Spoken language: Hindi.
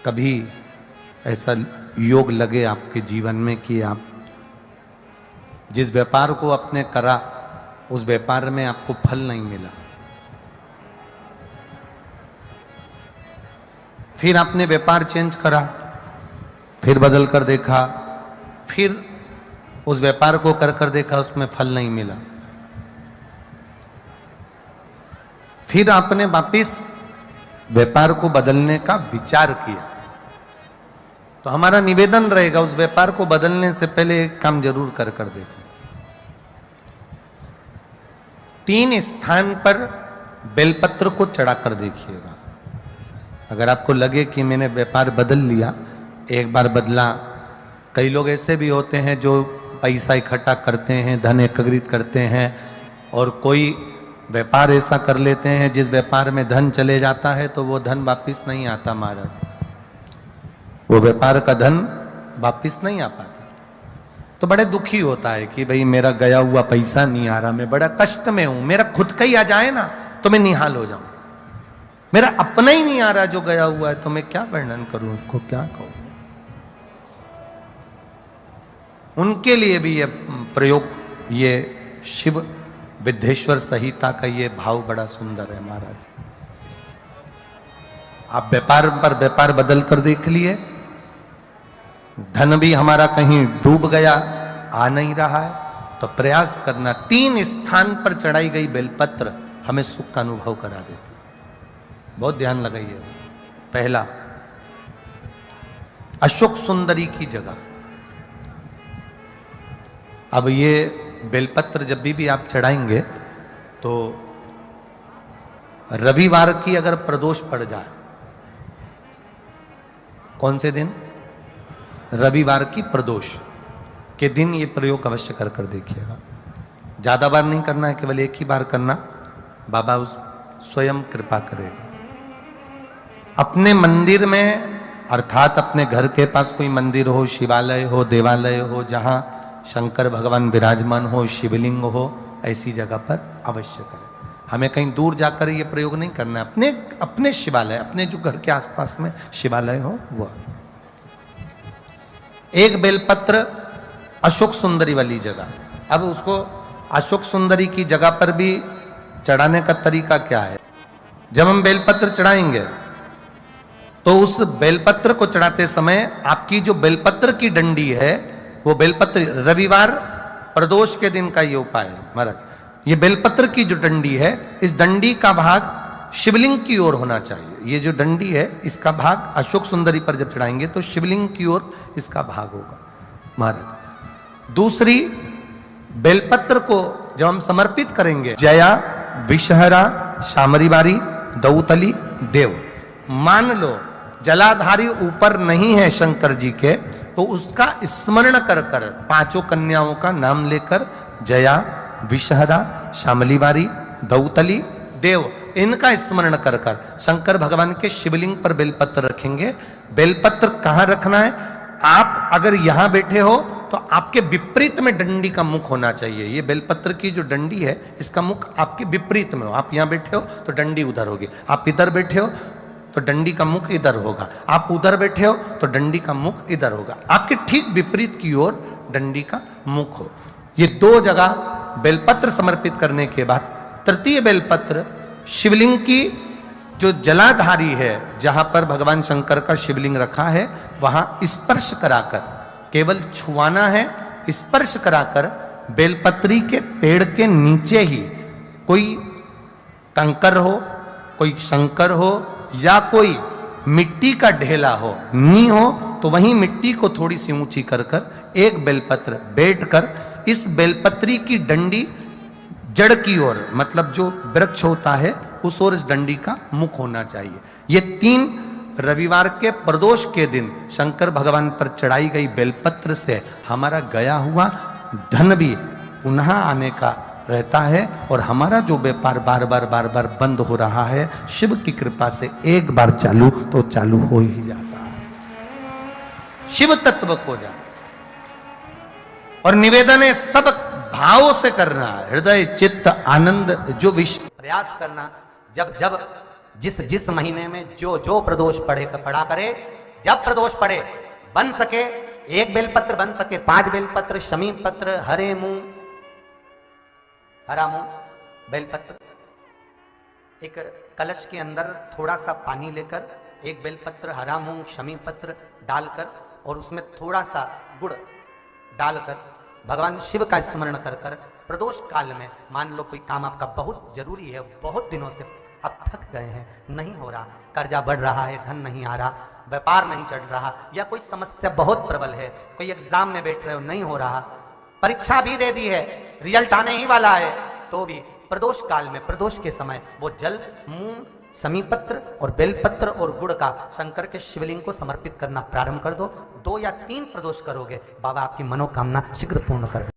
कभी ऐसा योग लगे आपके जीवन में कि आप जिस व्यापार को आपने करा उस व्यापार में आपको फल नहीं मिला, फिर आपने व्यापार चेंज करा, फिर बदल कर देखा, फिर उस व्यापार को कर देखा, उसमें फल नहीं मिला, फिर आपने वापिस व्यापार को बदलने का विचार किया, तो हमारा निवेदन रहेगा उस व्यापार को बदलने से पहले एक काम जरूर कर देखना। 3 स्थान पर बेलपत्र को चढ़ाकर देखिएगा। अगर आपको लगे कि मैंने व्यापार बदल लिया, एक बार बदला, कई लोग ऐसे भी होते हैं जो पैसा इकट्ठा करते हैं, धन एकत्रित करते हैं, और कोई व्यापार ऐसा कर लेते हैं जिस व्यापार में धन चले जाता है तो वो धन वापिस नहीं आता महाराज, वो व्यापार का धन वापिस नहीं आ पाता। तो बड़े दुखी होता है कि भाई मेरा गया हुआ पैसा नहीं आ रहा, मैं बड़ा कष्ट में हूं, मेरा खुद का ही आ जाए ना तो मैं निहाल हो जाऊं, मेरा अपना ही नहीं आ रहा जो गया हुआ है, तो मैं क्या वर्णन करूं, उसको क्या कहूं। उनके लिए भी ये प्रयोग, ये शिव विद्येश्वर संहिता का ये भाव बड़ा सुंदर है महाराज। आप व्यापार पर व्यापार बदल कर देख लिए, धन भी हमारा कहीं डूब गया, आ नहीं रहा है, तो प्रयास करना 3 स्थान पर चढ़ाई गई बेलपत्र हमें सुख का अनुभव करा देती। बहुत ध्यान लगाइए। पहला, अशोक सुंदरी की जगह। अब ये बेलपत्र जब भी आप चढ़ाएंगे तो रविवार की अगर प्रदोष पड़ जाए, कौन से दिन? रविवार की प्रदोष के दिन ये प्रयोग अवश्य कर देखिएगा। ज्यादा बार नहीं करना है, केवल एक ही बार करना, बाबा उस स्वयं कृपा करेगा। अपने मंदिर में, अर्थात अपने घर के पास कोई मंदिर हो, शिवालय हो, देवालय हो, जहां शंकर भगवान विराजमान हो, शिवलिंग हो, ऐसी जगह पर अवश्य करें। हमें कहीं दूर जाकर ये प्रयोग नहीं करना है, अपने शिवालय, अपने जो घर के आसपास में शिवालय हो वह। एक बेलपत्र अशोक सुंदरी वाली जगह। अब उसको अशोक सुंदरी की जगह पर भी चढ़ाने का तरीका क्या है? जब हम बेलपत्र चढ़ाएंगे तो उस बेलपत्र को चढ़ाते समय आपकी जो बेलपत्र की डंडी है, वो बेलपत्र, रविवार प्रदोष के दिन का ये उपाय है महाराज। ये बेलपत्र की जो डंडी है, इस डंडी का भाग शिवलिंग की ओर होना चाहिए। ये जो डंडी है, इसका भाग अशोक सुंदरी पर जब चढ़ाएंगे तो शिवलिंग की ओर इसका भाग होगा महाराज। दूसरी, बेलपत्र को जब हम समर्पित करेंगे, जया, विषहरा, शामरीवारी, दौतली, देव। मान लो जलाधारी ऊपर नहीं है शंकर जी के, तो उसका स्मरण कर 5 कन्याओं का नाम लेकर, जया, विषहरा, शामलीवारी, दौतली, देव, इनका स्मरण कर शंकर भगवान के शिवलिंग पर बेलपत्र रखेंगे। बेलपत्र कहां रखना है? आप अगर यहां बैठे हो तो आपके विपरीत में डंडी का मुख होना चाहिए। ये बेलपत्र की जो डंडी है, इसका मुख आपके विपरीत में हो। आप यहां बैठे हो तो डंडी उधर होगी, आप इधर बैठे हो तो डंडी का मुख इधर होगा, आप उधर बैठे हो तो डंडी का मुख इधर होगा। आपके ठीक विपरीत की ओर डंडी का मुख हो। ये 2 जगह बेलपत्र समर्पित करने के बाद, तृतीय बेलपत्र शिवलिंग की जो जलाधारी है, जहां पर भगवान शंकर का शिवलिंग रखा है, वहां स्पर्श कराकर, केवल छुआना है, स्पर्श कराकर बेलपत्री के पेड़ के नीचे ही कोई कंकर हो, कोई शंकर हो, या कोई मिट्टी का ढेला हो, नी हो, तो वहीं मिट्टी को थोड़ी सी ऊंची कर एक बेलपत्र बैठकर इस बेलपत्री की डंडी जड़ की ओर, मतलब जो वृक्ष होता है उस ओर इस डंडी का मुख होना चाहिए। ये 3 रविवार के प्रदोष के दिन शंकर भगवान पर चढ़ाई गई बेलपत्र से हमारा गया हुआ धन भी पुनः आने का रहता है, और हमारा जो व्यापार बार बार बंद हो रहा है, शिव की कृपा से एक बार चालू तो चालू हो ही जाता है। शिव तत्व को जान, और निवेदन है सब भाव से करना, हृदय चित्त आनंद जो प्रयास करना। जब जिस महीने में जो प्रदोष पड़ा करे, जब प्रदोष पड़े, बन सके 1 बेलपत्र, बन सके 5 बेलपत्र, शमी पत्र, हरे मूंग, हरा मूंग, बेलपत्र, एक कलश के अंदर थोड़ा सा पानी लेकर 1 बेलपत्र, हरा मूंग, शमी पत्र डालकर और उसमें थोड़ा सा गुड़ डालकर भगवान शिव का स्मरण कर कर प्रदोष काल में, मान लो कोई काम आपका बहुत जरूरी है, बहुत दिनों से अब थक गए हैं, नहीं हो रहा, कर्जा बढ़ रहा है, धन नहीं आ रहा, व्यापार नहीं चल रहा, या कोई समस्या बहुत प्रबल है, कोई एग्जाम में बैठ रहे हो नहीं हो रहा, परीक्षा भी दे दी है, रिजल्ट आने ही वाला है, तो भी प्रदोष काल में, प्रदोष के समय वो जल, मूंग, शमी पत्र और बेलपत्र और गुड़ का शंकर के शिवलिंग को समर्पित करना प्रारंभ कर दो। 2 या 3 प्रदोष करोगे, बाबा आपकी मनोकामना शीघ्र पूर्ण कर